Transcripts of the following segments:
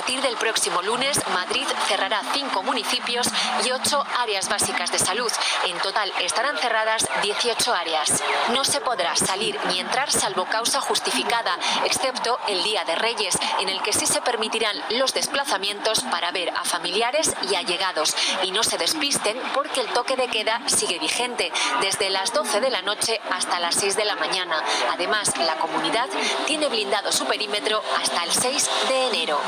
A partir del próximo lunes, Madrid cerrará 5 municipios y 8 áreas básicas de salud. En total estarán cerradas 18 áreas. No se podrá salir ni entrar salvo causa justificada, excepto el Día de Reyes, en el que sí se permitirán los desplazamientos para ver a familiares y allegados. Y no se despisten porque el toque de queda sigue vigente, desde las 12 de la noche hasta las 6 de la mañana. Además, la comunidad tiene blindado su perímetro hasta el 6 de enero.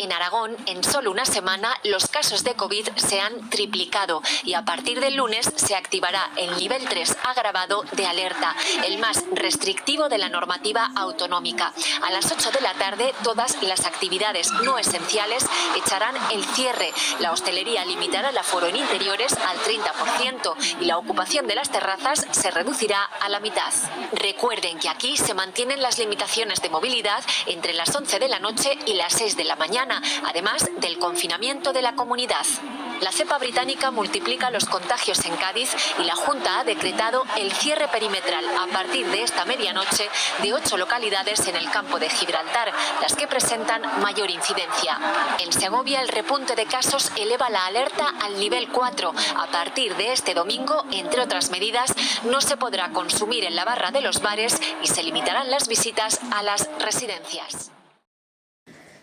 En Aragón, en solo una semana, los casos de COVID se han triplicado y a partir del lunes se activará el nivel 3 agravado de alerta, el más restrictivo de la normativa autonómica. A las 8 de la tarde, todas las actividades no esenciales echarán el cierre. La hostelería limitará el aforo en interiores al 30% y la ocupación de las terrazas se reducirá a la mitad. Recuerden que aquí se mantienen las limitaciones de movilidad entre las 11 de la noche y las 6 de la mañana, además del confinamiento de la comunidad. La cepa británica multiplica los contagios en Cádiz y la Junta ha decretado el cierre perimetral a partir de esta medianoche de 8 localidades en el campo de Gibraltar, las que presentan mayor incidencia. En Segovia, el repunte de casos eleva la alerta al nivel 4. A partir de este domingo, entre otras medidas, no se podrá consumir en la barra de los bares y se limitarán las visitas a las residencias.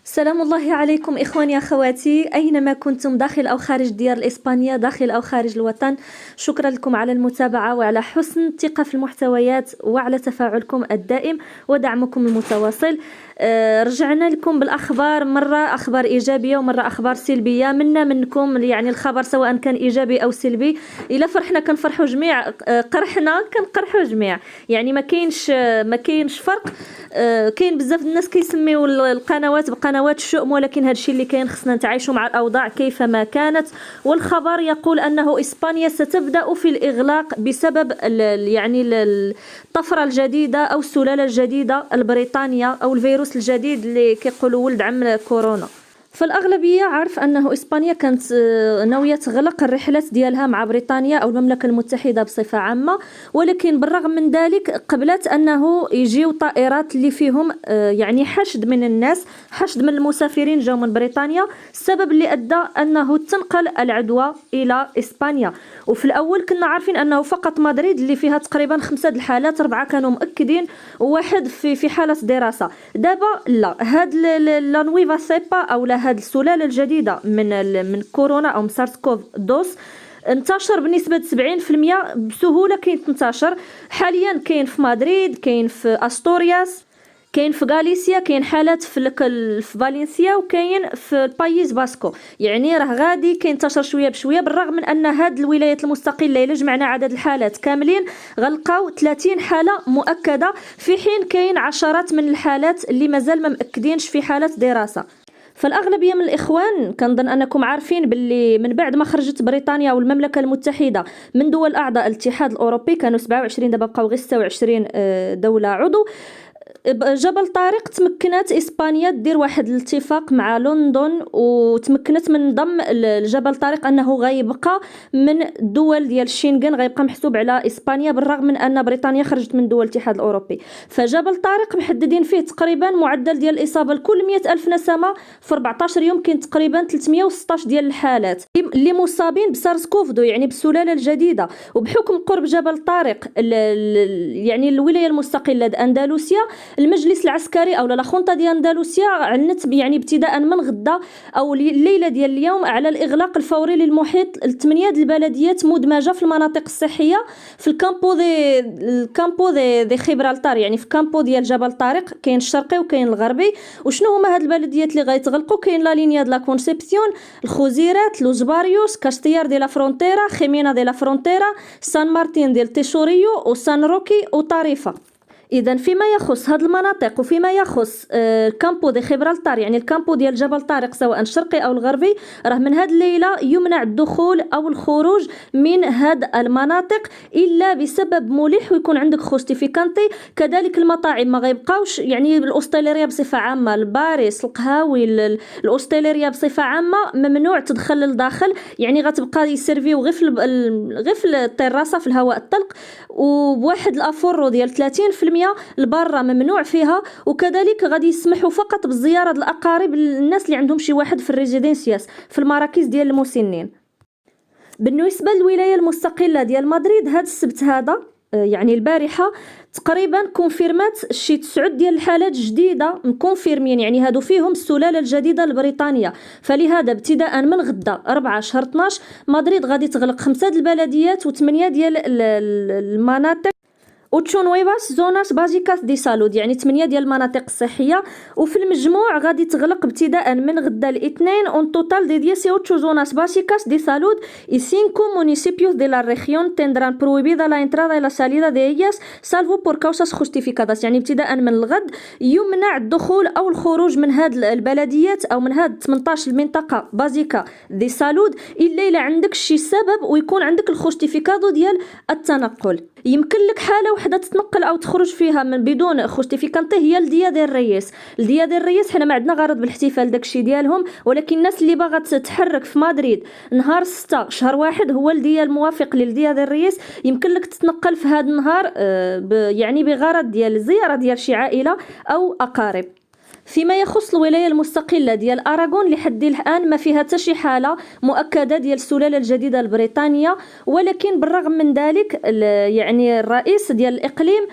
سلام الله عليكم إخواني أخواتي أينما كنتم داخل أو خارج ديار إسبانيا، داخل أو خارج الوطن. شكرا لكم على المتابعة وعلى حسن الثقة في المحتويات وعلى تفاعلكم الدائم ودعمكم المتواصل. رجعنا لكم بالأخبار، مرة أخبار إيجابية ومرة أخبار سلبية. منا منكم يعني الخبر سواء كان إيجابي أو سلبي، إلا فرحنا كنفرحوا جميع، قرحنا كنقرحوا جميع، يعني ما كاينش فرق. كاين بزاف الناس كيسميو القنوات بقنوات الشؤم، ولكن هذا الشيء اللي كاين خصنا نتعايشوا مع الأوضاع كيفما كانت. والخبر يقول أنه إسبانيا ستبدأ في الإغلاق بسبب يعني الطفرة الجديدة أو السلالة الجديدة البريطانية أو الفيروس الجديد اللي كيقولوا ولد عم كورونا. فالأغلبية عارف أنه إسبانيا كانت ناوية تغلق الرحلات ديالها مع بريطانيا أو المملكة المتحدة بصفة عامة، ولكن بالرغم من ذلك قبلت أنه يجيو طائرات اللي فيهم يعني حشد من الناس، حشد من المسافرين جاو من بريطانيا، السبب اللي أدى أنه تنقل العدوى إلى إسبانيا. وفي الأول كنا عارفين أنه فقط مدريد اللي فيها تقريبا 5 الحالات، 4 كانوا مؤكدين وواحد في حالة دراسة. دابا لا، هاد لا نويفا سيبا أو هذه السلالة الجديدة من كورونا أو سارس كوف دوس انتشر بنسبة 70% بسهولة. كاين تنتشر حاليا، كاين في مدريد، كاين في أستورياس، كاين في غاليسيا، كاين حالات في فالنسيا، وكاين في البايز باسكو. يعني راه غادي كينتشر شويه بشويه، بالرغم من ان هاد الولايات المستقله الا جمعنا عدد الحالات كاملين غنلقاو 30 حاله مؤكده، في حين كاين عشرات من الحالات اللي مازال ما مأكدينش في حالات دراسه. فالأغلبية من الإخوان كنظن أنكم عارفين باللي من بعد ما خرجت بريطانيا والمملكة المتحدة من دول أعضاء الاتحاد الأوروبي، كانوا 27، دابا بقاو غير 26 دولة عضو. جبل طارق تمكنت إسبانيا دير واحد الاتفاق مع لندن وتمكنت من ضم الجبل طارق أنه غيبقى من الدول ديال الشنغن، غيبقى محسوب على إسبانيا بالرغم من أن بريطانيا خرجت من دول الاتحاد الأوروبي. فجبل طارق محددين فيه تقريبا معدل ديال الإصابة لكل 100,000 نسمة في 14 يوم كاين تقريبا 316 ديال الحالات اللي مصابين بسارس كوفدو، يعني بالسلالة الجديدة. وبحكم قرب جبل طارق يعني الولاية المستقلة أندلسيا، المجلس العسكري او لا خونطه ديال اندلسيا عنت يعني ابتداء من غدا او الليله ديال اليوم على الاغلاق الفوري للمحيط ل8 البلديات مدمجه في المناطق الصحيه في الكامبو دي خيبرالتار، يعني في كامبو ديال جبل طارق كاين الشرقي وكاين الغربي. وشنو هما هاد البلديات اللي غيتغلقوا؟ كاين لا لينيا دو لا كونسيبسيون، الخوزيرات، لوس باريوس، كاستيار دي لا فرونتيرا، خيمينا دي لا فرونتيرا، سان مارتين ديال تيشوريو وسان روكي وطريفه. إذا فيما يخص هذه المناطق وفيما يخص الكامبو دي خيبرالتار، يعني الكامبو ديال جبل طارق سواء الشرقي أو الغربي، راه من هذه الليلة يمنع الدخول أو الخروج من هذه المناطق إلا بسبب ملح ويكون عندك خوستيفيكانتي. كذلك المطاعم ما غيبقاوش، يعني الأوستيليريا بصفة عامة، الباريس، القهاوي، الأوستيليريا بصفة عامة ممنوع تدخل للداخل، يعني غتبقى يسيرفيو غير في التراسة في الهواء الطلق، وبواحد الأفورو ديال 30% البارة ممنوع فيها، وكذلك غادي يسمحوا فقط بالزيارة الأقارب الناس اللي عندهم شي واحد في الريزيدنسياس في المراكز ديال المسنين. بالنسبة للولاية المستقلة ديال مدريد، هذا السبت هذا يعني البارحة تقريبا كونفيرمات شي 9 ديال الحالات جديدة مكونفيرمين، يعني هادو فيهم السلالة الجديدة البريطانية. فلهذا ابتداء من غدا 4 شهر 12 مدريد غادي تغلق 5 د البلديات و8 ديال المناطق اوتشو نويفاس زوناس بازيكاس دي سالود، يعني 8 ديال المناطق الصحيه. وفي المجموع غادي تغلق ابتداء من غدا الاثنين اون توتال دي 18 زوناس باسيكاس دي سالود y 5 municipios de la región tendrán prohibida la entrada y la salida de ellas salvo por causas justificadas. يعني ابتداء من الغد يمنع الدخول او الخروج من هاد البلديات او من هاد 18 المنطقه بازيكا دي سالود الا عندك شي سبب ويكون عندك الجوستيفيكادو ديال التنقل. يمكن لك حاله وحده تتنقل او تخرج فيها من بدون خوستيفيكانتي، هي الديا ديال الرئيس. الديا ديال الرئيس حنا ما عندنا غرض بالاحتفال داكشي ديالهم، ولكن الناس اللي باغا تتحرك في مدريد نهار 6 شهر 1 هو الديا الموافق للديا ديال الرئيس. يمكن لك تتنقل في هذا النهار يعني بغرض ديال الزياره ديال شي عائله او اقارب. فيما يخص الولايه المستقله ديال اراغون لحد الان ما فيها حتى شي حاله مؤكده ديال السلاله الجديده البريطانيه، ولكن بالرغم من ذلك يعني الرئيس ديال الاقليم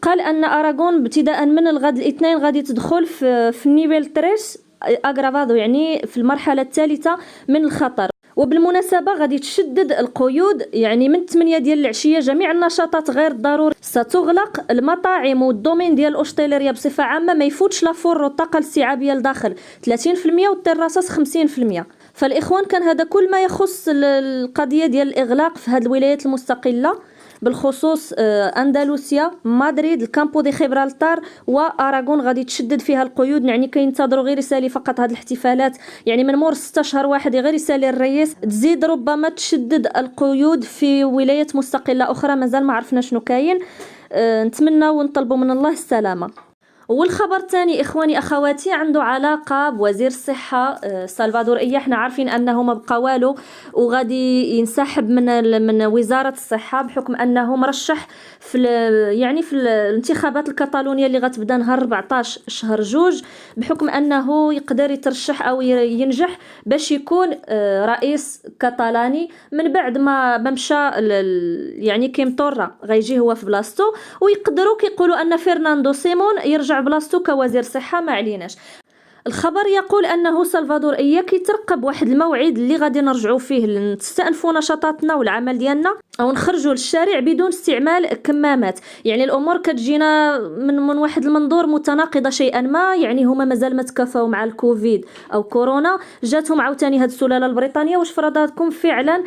قال ان اراغون ابتداء من الغد الاثنين غادي تدخل في نيفيل 3 اغرافادو، يعني في المرحله الثالثه من الخطر. وبالمناسبة غادي تشدد القيود، يعني من 8 ديال العشية جميع النشاطات غير الضرورية ستغلق. المطاعم والدومين ديال الأوشتيليريا بصفة عامة ما يفوتش لافور والطاقة الاستيعابية لداخل 30% والتراصاص 50%. فالإخوان كان هذا كل ما يخص القضية ديال الإغلاق في هذه الولايات المستقلة، بالخصوص أندلسيا، مدريد، الكامبو دي خيبرالتار وأراغون غادي تشدد فيها القيود. يعني كينتظروا غير يسالي فقط هذه الاحتفالات، يعني من مور 6 شهر 1 غير يسالي الرئيس تزيد ربما تشدد القيود في ولايات مستقلة أخرى مازال ما عرفنا شنو كاين. نتمنى ونطلبوا من الله السلامة. والخبر الثاني إخواني أخواتي عنده علاقة بوزير الصحة سلفادور إيا. احنا عارفين أنه ما بقى والو وغادي ينسحب من وزارة الصحة بحكم أنه مرشح في الانتخابات الكتالونية اللي غتبدا نهار 14 شهر 2، بحكم أنه يقدر يترشح أو ينجح باش يكون رئيس كتالاني من بعد ما مشى يعني كيم تورا غيجي هو في بلاصتو، ويقدروا كيقولوا أن فرناندو سيمون يرجع بلاصتو كوزير صحة. ما عليناش. الخبر يقول أنه سلفادور إيا كيترقب واحد الموعد اللي غادي نرجعوا فيه نستأنفوا نشاطاتنا والعمل ديالنا أو نخرجوا للشارع بدون استعمال كمامات. يعني الأمور كتجينا من واحد المنظور متناقضة شيئا ما، يعني هما مازال ما تكافاو مع الكوفيد أو كورونا، جاتهم عاوتاني هاد السلالة البريطانية. واش فرضاتكم فعلا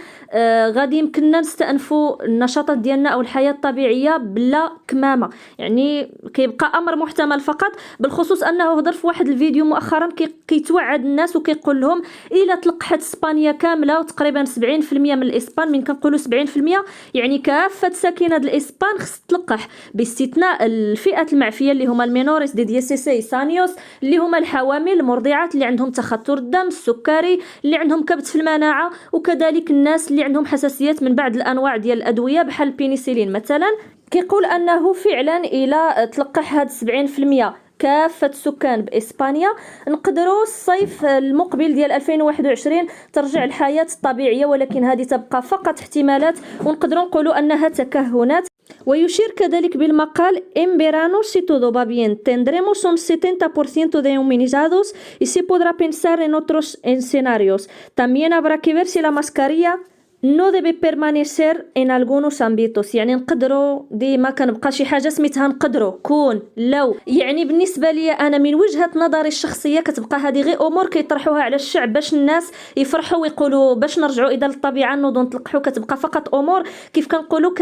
غادي يمكننا نستأنفوا النشاطات ديالنا أو الحياة الطبيعية بلا كمامة؟ يعني كيبقى أمر محتمل فقط، بالخصوص أنه هضر في واحد الفيديو مؤخرا كيتوعد الناس وكيقول لهم إلا تلقحت اسبانيا كامله وتقريبا 70% من الاسبان، من كنقولوا 70% يعني كافه ساكنه الاسبان خص تلقح، باستثناء الفئات المعفيه اللي هما المينوريس دي 16 انيوس اللي هما الحوامل المرضعات اللي عندهم تخثر الدم، السكري، اللي عندهم كبت في المناعه، وكذلك الناس اللي عندهم حساسيات من بعض الانواع ديال الادويه بحال البينيسيلين مثلا. كيقول انه فعلا الى تلقح هاد 70% كافة سكان بإسبانيا نقدروا الصيف المقبل ديال 2021 ترجع الحياة الطبيعية، ولكن هذه تبقى فقط احتمالات ونقدروا نقولوا أنها تكهنات. ويشير كذلك بالمقال en verano si todo va bien tendremos un 70% de inmunizados y se podrá pensar en otros escenarios. También habrá que ver si la mascarilla no debe permanecer en algunos ámbitos. يعني نقدروا ديما كنبقى شي حاجه سميتها نقدروا كون لو. يعني بالنسبه لي انا من وجهه نظري الشخصيه كتبقى هذه غير امور كيطرحوها على الشعب باش الناس يفرحوا ويقولوا باش نرجعوا الى الطبيعه نوضوا نتلقحوا. كتبقى فقط امور كيف كنقولوا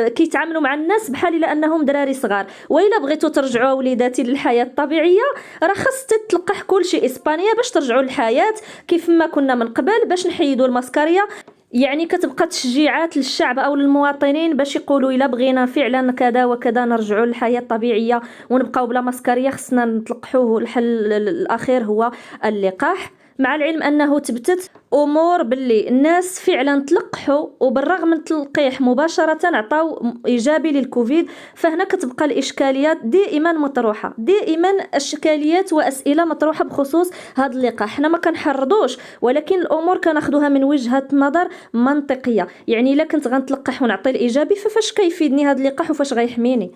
كيتعاملوا مع الناس بحال الا انهم دراري صغار. والا بغيتوا ترجعوا وليداتي للحياه الطبيعيه راه خاص تتلقح كلشي اسبانيا باش ترجعوا للحياه كيف ما كنا من قبل، باش نحيدوا الماسكاريه. يعني كتبقى تشجيعات للشعب او للمواطنين باش يقولوا الا بغينا فعلا كذا وكذا نرجعوا للحياه الطبيعيه ونبقاو بلا ماسكاريه خصنا نتلقحوه. الحل الاخير هو اللقاح. مع العلم انه تبتت امور باللي الناس فعلا تلقحوا وبالرغم من التلقيح مباشره عطاو ايجابي للكوفيد. فهنا كتبقى الاشكاليات دائما مطروحه، دائما اشكاليات واسئله مطروحه بخصوص هذا اللقاح. حنا ما كنحرضوش، ولكن الامور كناخذوها من وجهه نظر منطقيه. يعني الا كنت غنتلقح ونعطي الايجابي فاش كيفيدني هذا اللقاح وفاش غيحميني؟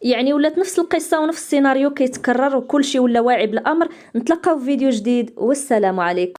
يعني ولات نفس القصه ونفس السيناريو كيتكرر وكل شيء ولا واعي بالامر. نتلاقاو في فيديو جديد والسلام عليكم.